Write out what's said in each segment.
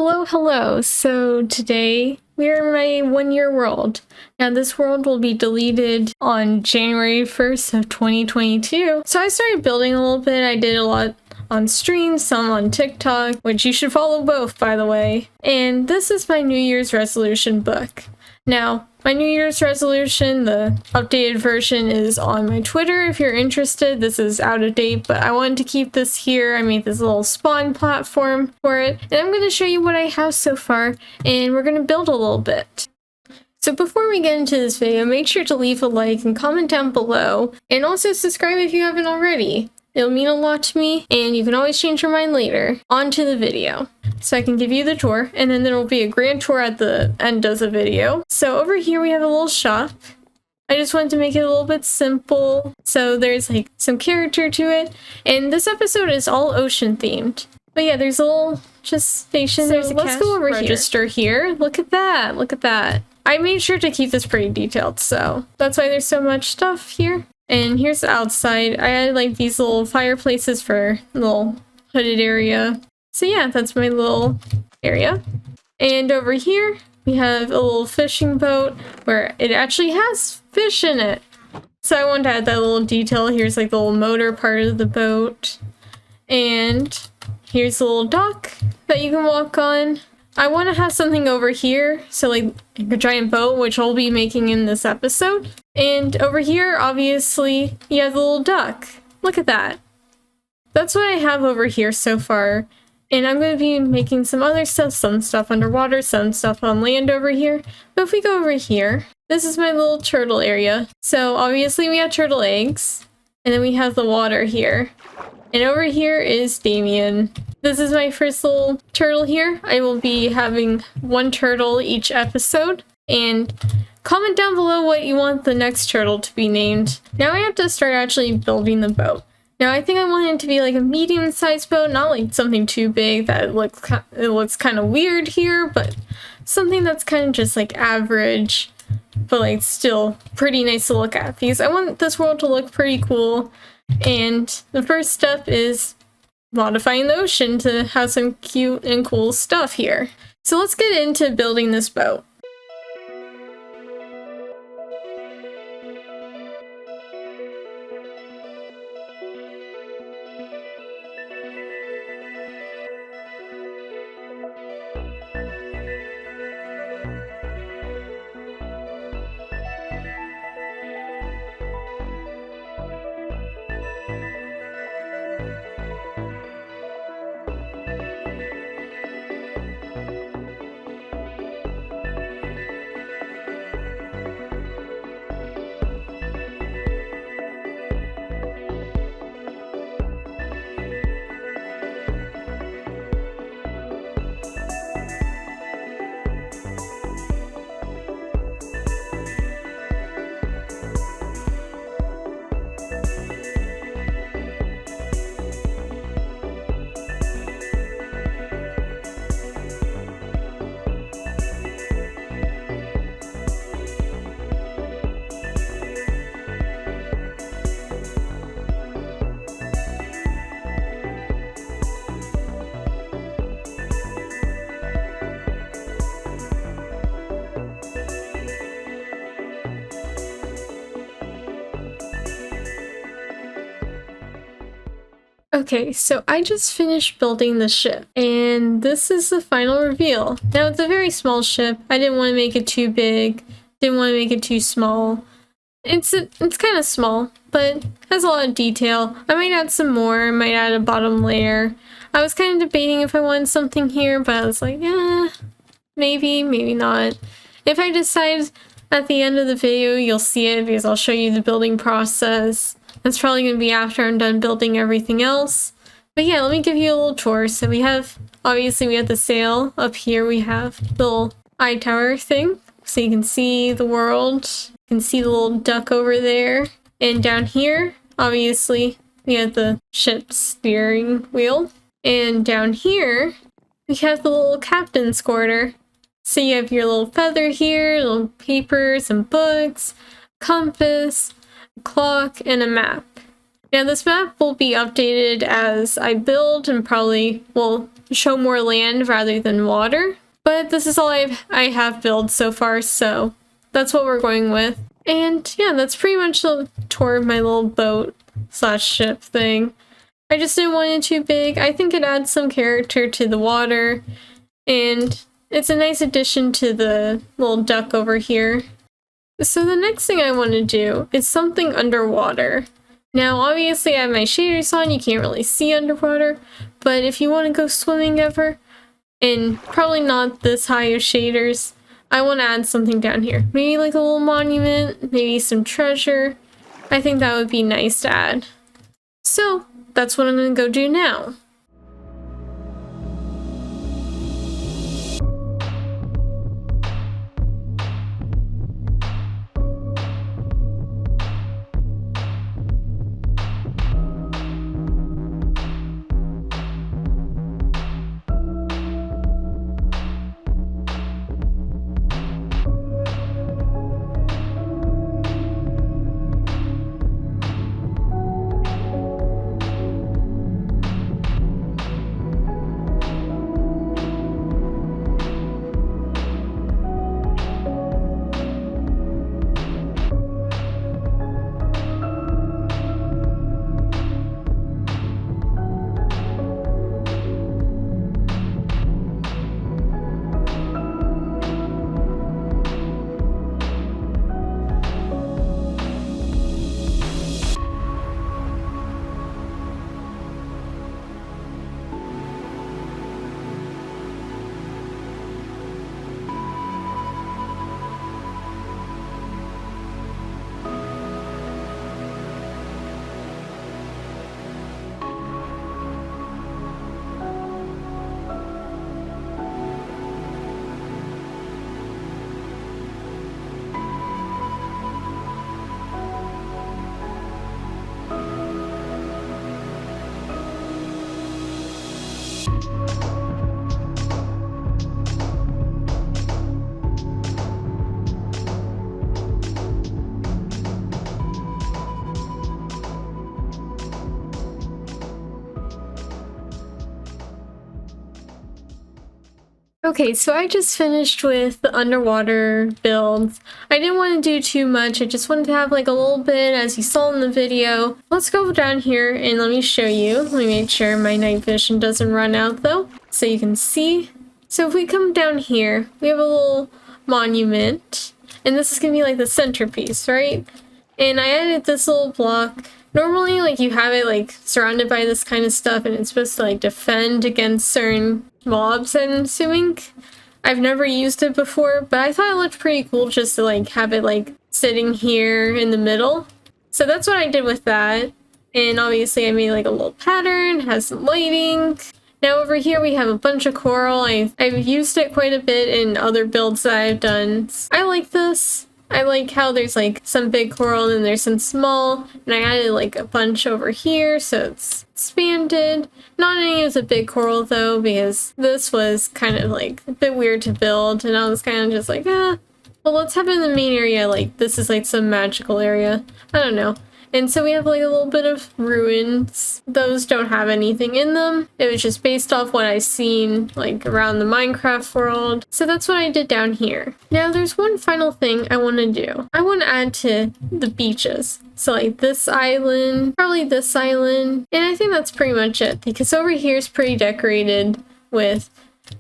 Hello, hello. So today we are in my 1 year world. Now this world will be deleted on January 1st of 2022. So I started building a little bit. I did a lot on stream, some on TikTok, which you should follow both, by the way. And this is my New Year's resolution book. Now, my New Year's resolution, the updated version, is on my Twitter if you're interested. This is out of date, but I wanted to keep this here. I made this little spawn platform for it, and I'm going to show you what I have so far, and we're going to build a little bit. So before we get into this video, make sure to leave a like and comment down below, and also subscribe if you haven't already. It'll mean a lot to me, and you can always change your mind later. On to the video. So I can give you the tour, and then there will be a grand tour at the end of the video. So over here we have a little shop. I just wanted to make it a little bit simple, so there's like some character to it. And this episode is all ocean themed. But yeah, there's a little just station. So let's go over register here. Look at that, look at that. I made sure to keep this pretty detailed, so that's why there's so much stuff here. And here's the outside. I added like these little fireplaces for a little hooded area. So yeah, that's my little area. And over here, we have a little fishing boat where it actually has fish in it. So I wanted to add that little detail. Here's like the little motor part of the boat. And here's a little dock that you can walk on. I want to have something over here, so like a giant boat, which I'll be making in this episode. And over here, obviously, you have the little duck. Look at that. That's what I have over here so far. And I'm going to be making some other stuff, some stuff underwater, some stuff on land over here. But if we go over here, this is my little turtle area. So obviously we have turtle eggs, and then we have the water here. And over here is Damien. This is my first little turtle here. I will be having one turtle each episode. And comment down below what you want the next turtle to be named. Now I have to start actually building the boat. Now I think I want it to be like a medium-sized boat, not like something too big that it looks kind of weird here, but something that's kind of just like average, but like still pretty nice to look at. Because I want this world to look pretty cool. And the first step is modifying the ocean to have some cute and cool stuff here. So let's get into building this boat. Okay, so I just finished building the ship, and this is the final reveal. Now, it's a very small ship. I didn't want to make it too big, didn't want to make it too small. It's kind of small, but has a lot of detail. I might add some more, I might add a bottom layer. I was kind of debating if I wanted something here, but I was like, maybe, maybe not. If I decide at the end of the video, you'll see it because I'll show you the building process. That's probably going to be after I'm done building everything else. But yeah, let me give you a little tour. So we have, obviously we have the sail. Up here we have the little eye tower thing. So you can see the world. You can see the little duck over there. And down here, obviously, we have the ship's steering wheel. And down here, we have the little captain's quarter. So you have your little feather here, little papers and books, compass, clock, and a map. Now this map will be updated as I build and probably, well, show more land rather than water. But this is all I have built so far, so that's what we're going with. And yeah, that's pretty much the tour of my little boat slash ship thing. I just didn't want it too big. I think it adds some character to the water, and it's a nice addition to the little duck over here. So the next thing I want to do is something underwater. Now obviously I have my shaders on, you can't really see underwater, but if you want to go swimming ever, and probably not this high of shaders, I want to add something down here. Maybe like a little monument, maybe some treasure. I think that would be nice to add. So that's what I'm going to go do now. Okay, so I just finished with the underwater builds. I didn't want to do too much, I just wanted to have like a little bit as you saw in the video. Let's go down here and let me show you. Let me make sure my night vision doesn't run out though, so you can see. So if we come down here, we have a little monument, and this is gonna be like the centerpiece, right? And I added this little block. Normally, like, you have it like surrounded by this kind of stuff and it's supposed to like defend against certain mobs, I'm assuming. I've never used it before, but I thought it looked pretty cool just to like have it like sitting here in the middle. So that's what I did with that. And obviously I made like a little pattern, has some lighting. Now over here we have a bunch of coral. I've used it quite a bit in other builds that I've done. I like this. I like how there's like some big coral and then there's some small, and I added like a bunch over here so it's expanded. Not any of the big coral though, because this was kind of like a bit weird to build, and I was kind of just like, well, let's have it in the main area, like this is like some magical area. I don't know. And so we have like a little bit of ruins. Those don't have anything in them. It was just based off what I've seen like around the Minecraft world. So that's what I did down here. Now there's one final thing I want to do. I want to add to the beaches. So like this island, probably this island. And I think that's pretty much it, because over here is pretty decorated with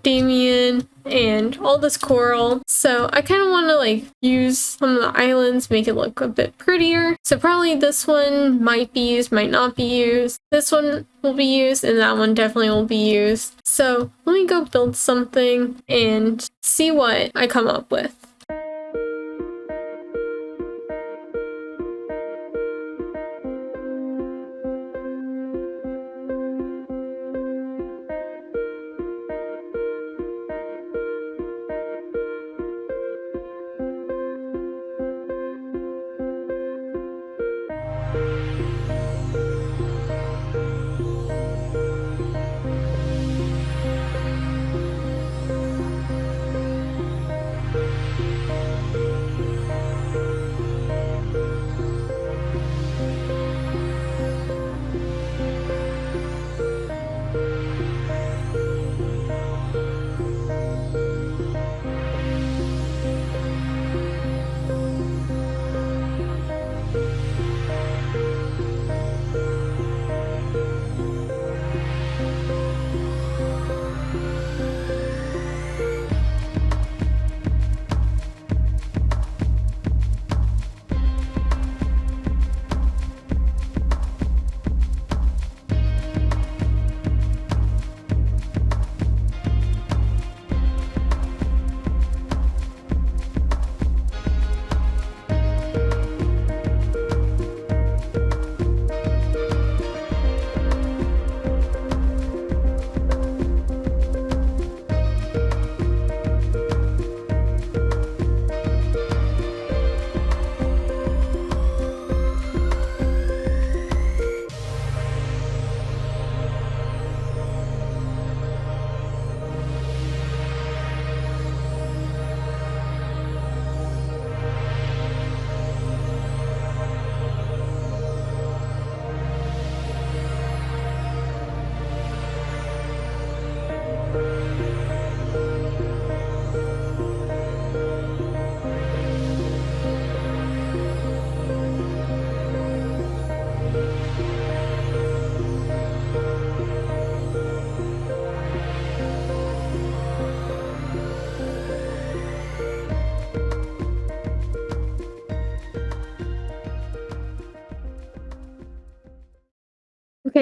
Damien and all this coral. So I kind of want to like use some of the islands, make it look a bit prettier. So probably this one might be used, might not be used. This one will be used, and that one definitely will be used. So let me go build something and see what I come up with.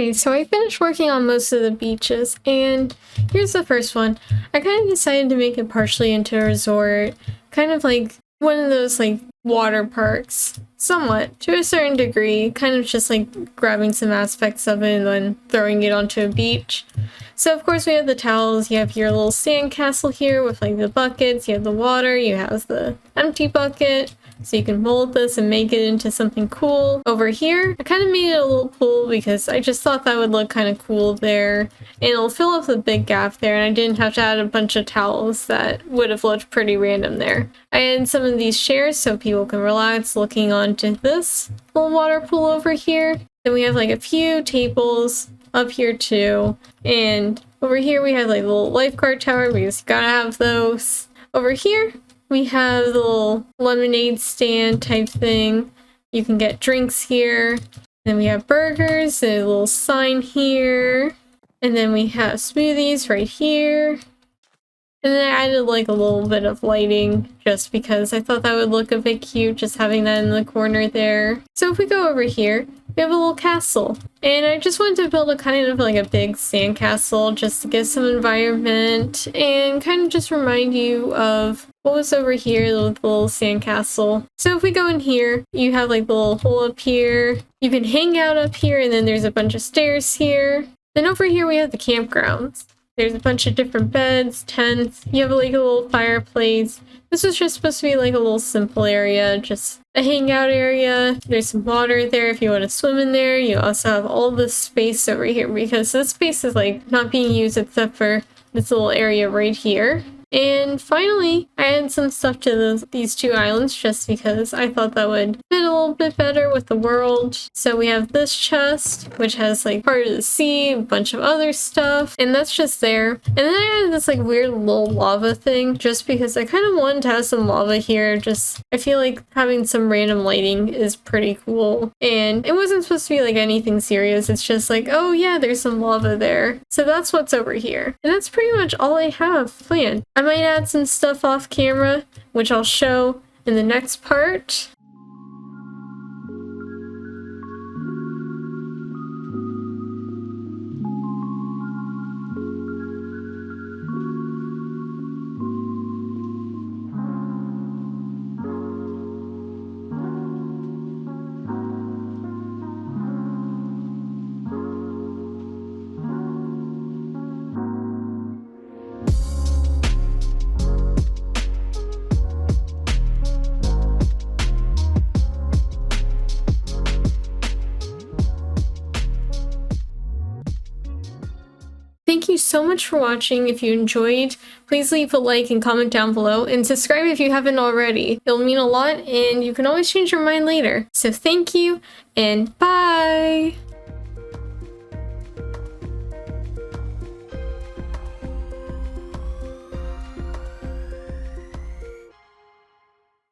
Okay, so I finished working on most of the beaches, and here's the first one. I kind of decided to make it partially into a resort, kind of like one of those like water parks, somewhat, to a certain degree, kind of just like grabbing some aspects of it and then throwing it onto a beach. So of course we have the towels, you have your little sand castle here with like the buckets, you have the water, you have the empty bucket, so you can mold this and make it into something cool. Over here, I kind of made it a little pool because I just thought that would look kind of cool there. And it'll fill up the big gap there, and I didn't have to add a bunch of towels that would have looked pretty random there. I added some of these chairs so people can relax looking onto this little water pool over here. Then we have like a few tables up here too. And over here we have like a little lifeguard tower because you gotta have those. Over here, we have the little lemonade stand type thing. You can get drinks here. Then we have burgers, a little sign here. And then we have smoothies right here. And then I added like a little bit of lighting just because I thought that would look a bit cute just having that in the corner there. So if we go over here, we have a little castle. And I just wanted to build a kind of like a big sand castle just to give some environment and kind of just remind you of what was over here with the little sand castle. So if we go in here, you have like the little hole up here. You can hang out up here, and then there's a bunch of stairs here. Then over here we have the campgrounds. There's a bunch of different beds, tents. You have like a little fireplace. This was just supposed to be like a little simple area, just a hangout area. There's some water there if you want to swim in there. You also have all this space over here because this space is like not being used except for this little area right here. And finally, I added some stuff to these two islands just because I thought that would fit a little bit better with the world. So we have this chest, which has like part of the sea, a bunch of other stuff, and that's just there. And then I added this like weird little lava thing just because I kind of wanted to have some lava here. Just, I feel like having some random lighting is pretty cool. And it wasn't supposed to be like anything serious. It's just like, oh yeah, there's some lava there. So that's what's over here. And that's pretty much all I have planned. I might add some stuff off camera, which I'll show in the next part. Thank you so much for watching. If you enjoyed, please leave a like and comment down below, and subscribe if you haven't already. It'll mean a lot, and you can always change your mind later. So thank you, and bye!